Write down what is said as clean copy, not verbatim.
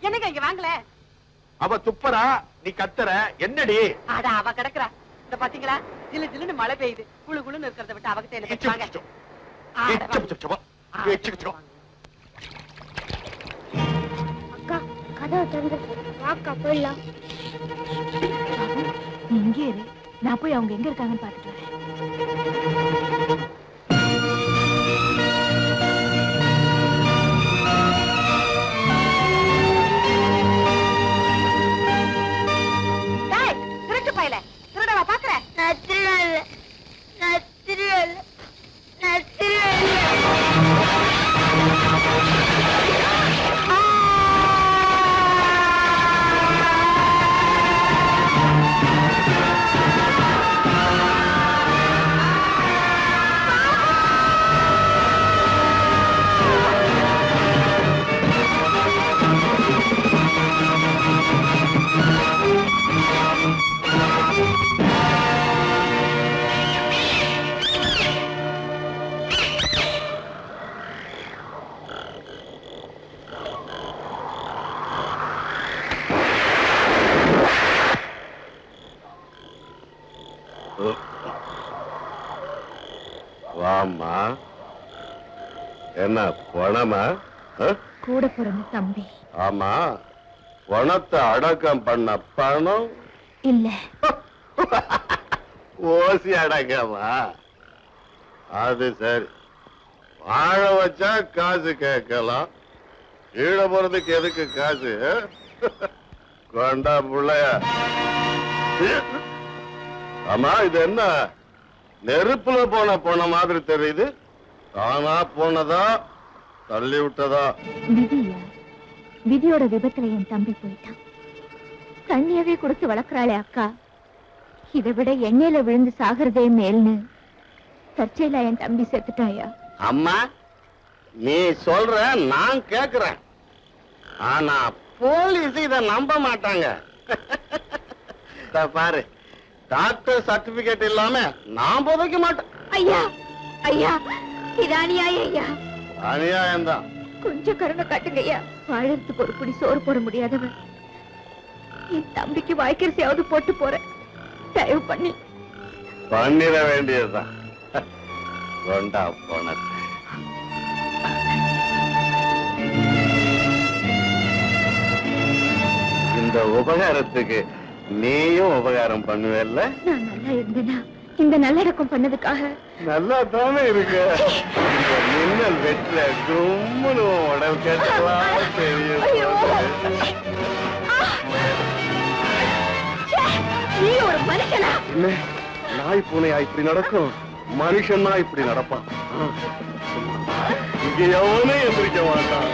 என்னங்க இங்க வாங்கல. அவ துப்பரா, நீ கத்துற, என்னடி? அட அவ கிடக்குறா. இந்த பாத்தீங்களா, ஜிலு ஜிலுன்னு மழை பெய்யுது. குளு குளுன்னு இருக்கிறத விட்டு அவகிட்ட என்ன பேசுவாங்க? அக்கா கதவை திறந்து வாக்கா போயிடலாம். நீ இங்கே இரு, நான் போய் அவங்க எங்க இருக்காங்கன்னு பாத்துட்டு வரேன். திருட்டு பையல, திருடவா பாக்குற? நான் திருடல, நான் திருடல, நான் திருடல. வாமா, என்ன பணமா? கூட பிறந்த தம்பி. ஆமா, பணத்தை அடக்கம் பண்ண பணம் இல்ல. ஓசி அடக்கமா? அது சரி, வாழ வச்சா காசு கேட்கலாம், கீழே போறதுக்கு எதுக்கு காசு? கொண்டா புள்ளைய. ஆமா, இது என்ன நெருப்புல போன போன மாதிரி தெரியுது? தானா போனதா தள்ளி விட்டதா? விதியா? விதியோட விபத்துல என் தம்பி போயிட்டான். தண்ணியவே கொடுத்து வளர்க்கிறாளே அக்கா, இதை விட எண்ணெயில விழுந்து சாகிறதே மேல்னு சர்ச்சையில என் தம்பி செத்துட்டாயா? அம்மா, நீ சொல்ற, நான் கேக்குறேன். ஆனா போலீஸ் இத நம்ப மாட்டாங்க. பாரு, டாக்டர் சர்டிபிகேட் இல்லாம நான் புதைக்க மாட்டேன். ஐயா ஐயா, இது அநியாயம் ஐயா. அநியாயம் தான். கொஞ்சம் கருணை காட்டுங்க ஐயா. வாழறதுக்கு ஒரு பிடி சோறு போட முடியாதவன் என் தம்பிக்கு வாய்க்கரிசியாவது போட்டு போறேன். தயவு பண்ணி பண்ணிட வேண்டியதுதான். கொண்டா போனது. இந்த உபகாரத்துக்கு நீயும் உபகாரம் பண்ணுவேல்ல? நான் நல்லா இருந்தேனா இந்த நல்லடக்கம் பண்ணதுக்காக? நல்லா தானே இருக்கு. இந்த மின்னல் வெட்டில கும்முன்னு உடல் கேட்டலாம் தெரியும். நீ ஒரு மனுஷனா? இல்ல, நாய் பூனையா இப்படி நடக்கும்? மனுஷன்னா இப்படி நடப்பான். இங்க எவனும் எந்திரிக்க மாட்டான்.